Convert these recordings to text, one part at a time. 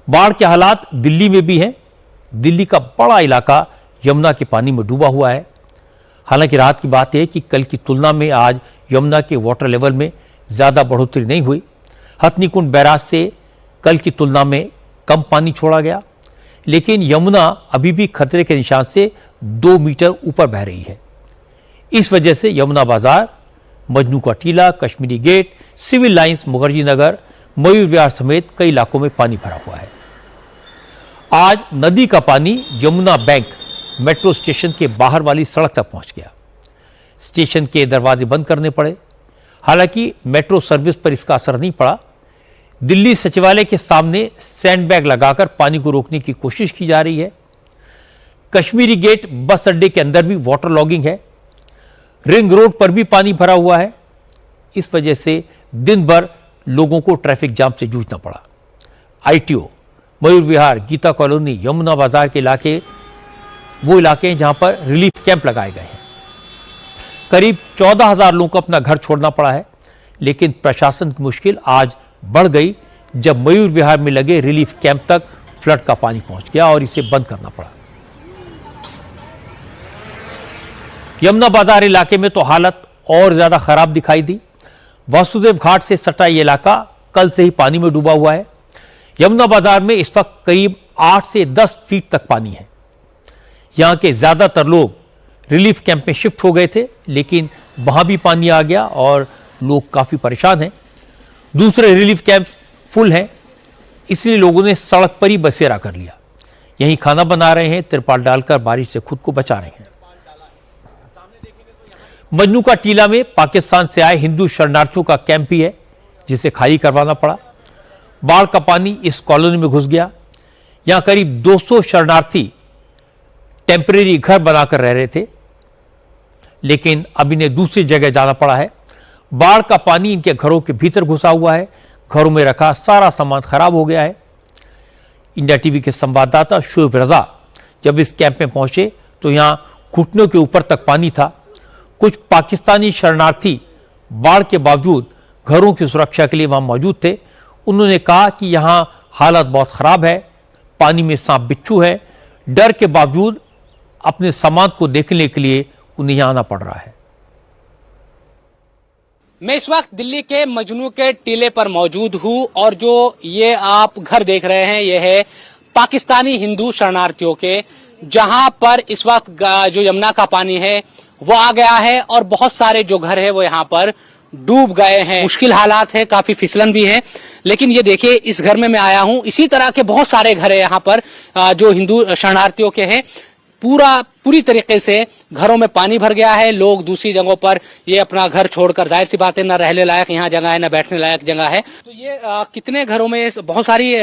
बाढ़ के हालात दिल्ली में भी हैं। दिल्ली का बड़ा इलाका यमुना के पानी में डूबा हुआ है। हालांकि राहत की बात है कि कल की तुलना में आज यमुना के वाटर लेवल में ज़्यादा बढ़ोतरी नहीं हुई। हथनीकुंड बैराज से कल की तुलना में कम पानी छोड़ा गया, लेकिन यमुना अभी भी खतरे के निशान से 2 मीटर ऊपर बह रही है। इस वजह से यमुना बाजार, Majnu ka Tila, Kashmiri Gate, Civil Lines, Mukherjee Nagar, Mayur Vihar समेत कई इलाकों में पानी भरा हुआ है। आज नदी का पानी यमुना बैंक मेट्रो स्टेशन के बाहर वाली सड़क तक पहुंच गया। स्टेशन के दरवाजे बंद करने पड़े। हालांकि मेट्रो सर्विस पर इसका असर नहीं पड़ा। दिल्ली सचिवालय के सामने सैंडबैग लगाकर पानी को रोकने की कोशिश की जा रही है। कश्मीरी गेट बस अड्डे के अंदर भी वाटर लॉगिंग है। रिंग रोड पर भी पानी भरा हुआ है। इस वजह से दिन भर लोगों को ट्रैफिक जाम से जूझना पड़ा। आईटीओ, मयूर विहार, गीता कॉलोनी, यमुना बाजार के इलाके वो इलाके हैं जहां पर रिलीफ कैंप लगाए गए हैं। करीब 14,000 लोगों को अपना घर छोड़ना पड़ा है, लेकिन प्रशासन की मुश्किल आज बढ़ गई जब मयूर विहार में लगे रिलीफ कैंप तक फ्लड का पानी पहुंच गया और इसे बंद करना पड़ा। यमुना बाजार इलाके में तो हालत और ज्यादा खराब दिखाई दी। वासुदेव घाट से सटा ये इलाका कल से ही पानी में डूबा हुआ है। यमुना बाजार में इस वक्त करीब 8 से 10 फीट तक पानी है। यहां के ज्यादातर लोग रिलीफ कैंप में शिफ्ट हो गए थे, लेकिन वहां भी पानी आ गया और लोग काफी परेशान हैं। दूसरे रिलीफ कैंप फुल हैं, इसलिए लोगों ने सड़क पर ही बसेरा कर लिया। यहीं खाना बना रहे हैं, तिरपाल डालकर बारिश से खुद को बचा रहे हैं। मजनू का टीला में पाकिस्तान से आए हिंदू शरणार्थियों का कैंप भी है, जिसे खाली करवाना पड़ा। बाढ़ का पानी इस कॉलोनी में घुस गया। यहां करीब 200 शरणार्थी टेम्परेरी घर बनाकर रह रहे थे, लेकिन अब इन्हें दूसरी जगह जाना पड़ा है। बाढ़ का पानी इनके घरों के भीतर घुसा हुआ है। घरों में रखा सारा सामान खराब हो गया है। इंडिया टीवी के संवाददाता शोएब रजा जब इस कैंप में पहुंचे तो यहां घुटनों के ऊपर तक पानी था। कुछ पाकिस्तानी शरणार्थी बाढ़ के बावजूद घरों की सुरक्षा के लिए वहां मौजूद थे। उन्होंने कहा कि यहां हालत बहुत खराब है, पानी में सांप बिच्छू है। डर के बावजूद अपने सामान को देखने के लिए उन्हें यहां आना पड़ रहा है। मैं इस वक्त दिल्ली के मजनू के टीले पर मौजूद हूं और जो ये आप घर देख रहे हैं ये है पाकिस्तानी हिंदू शरणार्थियों के, जहां पर इस वक्त जो यमुना का पानी है वो आ गया है और बहुत सारे जो घर है वो यहाँ पर डूब गए हैं। मुश्किल हालात है, काफी फिसलन भी है। लेकिन ये देखिए, इस घर में मैं आया हूं, इसी तरह के बहुत सारे घर है यहाँ पर जो हिंदू शरणार्थियों के हैं। पूरी तरीके से घरों में पानी भर गया है। लोग दूसरी जगहों पर ये अपना घर छोड़कर, जाहिर सी बात है, न रहने लायक यहाँ जगह है, न बैठने लायक जगह है। तो ये कितने घरों में बहुत सारी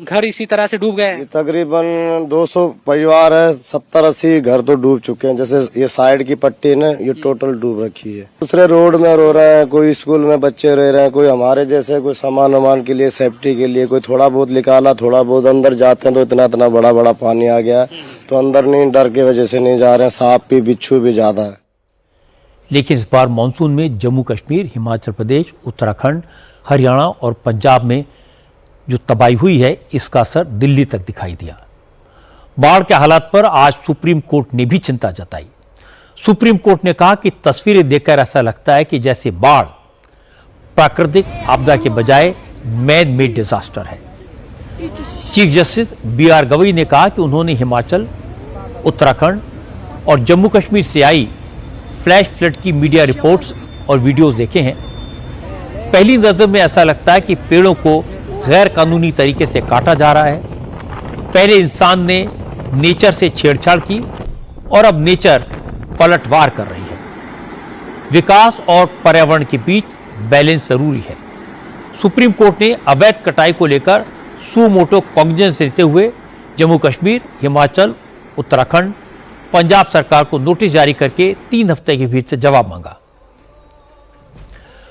घर इसी तरह से डूब गए हैं? तकरीबन 200 परिवार है, 70-80 घर तो डूब चुके हैं। जैसे ये साइड की पट्टी है ना, ये टोटल डूब रखी है। दूसरे रोड में रो रहे हैं, कोई स्कूल में बच्चे रह रहे हैं, कोई हमारे जैसे कोई सामान वामान के लिए, सेफ्टी के लिए कोई थोड़ा बहुत निकाला, थोड़ा बहुत अंदर जाते हैं तो इतना बड़ा पानी आ गया तो अंदर नहीं, डर की वजह से नहीं जा रहे हैं। सांप भी, बिच्छू भी ज्यादा है। लेकिन इस बार मानसून में जम्मू कश्मीर, हिमाचल प्रदेश, उत्तराखंड, हरियाणा और पंजाब में जो तबाही हुई है, इसका असर दिल्ली तक दिखाई दिया। बाढ़ के हालात पर आज सुप्रीम कोर्ट ने भी चिंता जताई। सुप्रीम कोर्ट ने कहा कि तस्वीरें देखकर ऐसा लगता है कि जैसे बाढ़ प्राकृतिक आपदा के बजाय मैन मेड डिजास्टर है। चीफ जस्टिस BR गवई ने कहा कि उन्होंने हिमाचल, उत्तराखंड और जम्मू कश्मीर से आई फ्लैश फ्लड की मीडिया रिपोर्ट्स और वीडियोस देखे हैं। पहली नजर में ऐसा लगता है कि पेड़ों को गैर कानूनी तरीके से काटा जा रहा है। पहले इंसान ने नेचर से छेड़छाड़ की और अब नेचर पलटवार कर रही है। विकास और पर्यावरण के बीच बैलेंस जरूरी है। सुप्रीम कोर्ट ने अवैध कटाई को लेकर सुमोटो कॉग्निजेंस लेते हुए जम्मू कश्मीर, हिमाचल, उत्तराखंड, पंजाब सरकार को नोटिस जारी करके 3 हफ्ते के भीतर जवाब मांगा।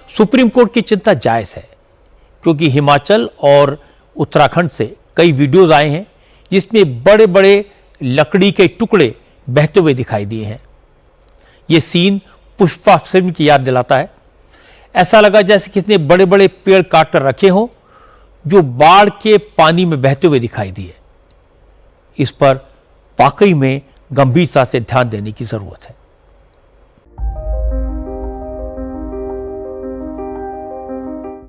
सुप्रीम कोर्ट की चिंता जायज है, क्योंकि हिमाचल और उत्तराखंड से कई वीडियोज आए हैं जिसमें बड़े बड़े लकड़ी के टुकड़े बहते हुए दिखाई दिए हैं। यह सीन पुष्पा फिल्म की याद दिलाता है। ऐसा लगा जैसे किसी ने बड़े बड़े पेड़ काट कर रखे हों जो बाढ़ के पानी में बहते हुए दिखाई दिए। इस पर वाकई में गंभीरता से ध्यान देने की जरूरत है।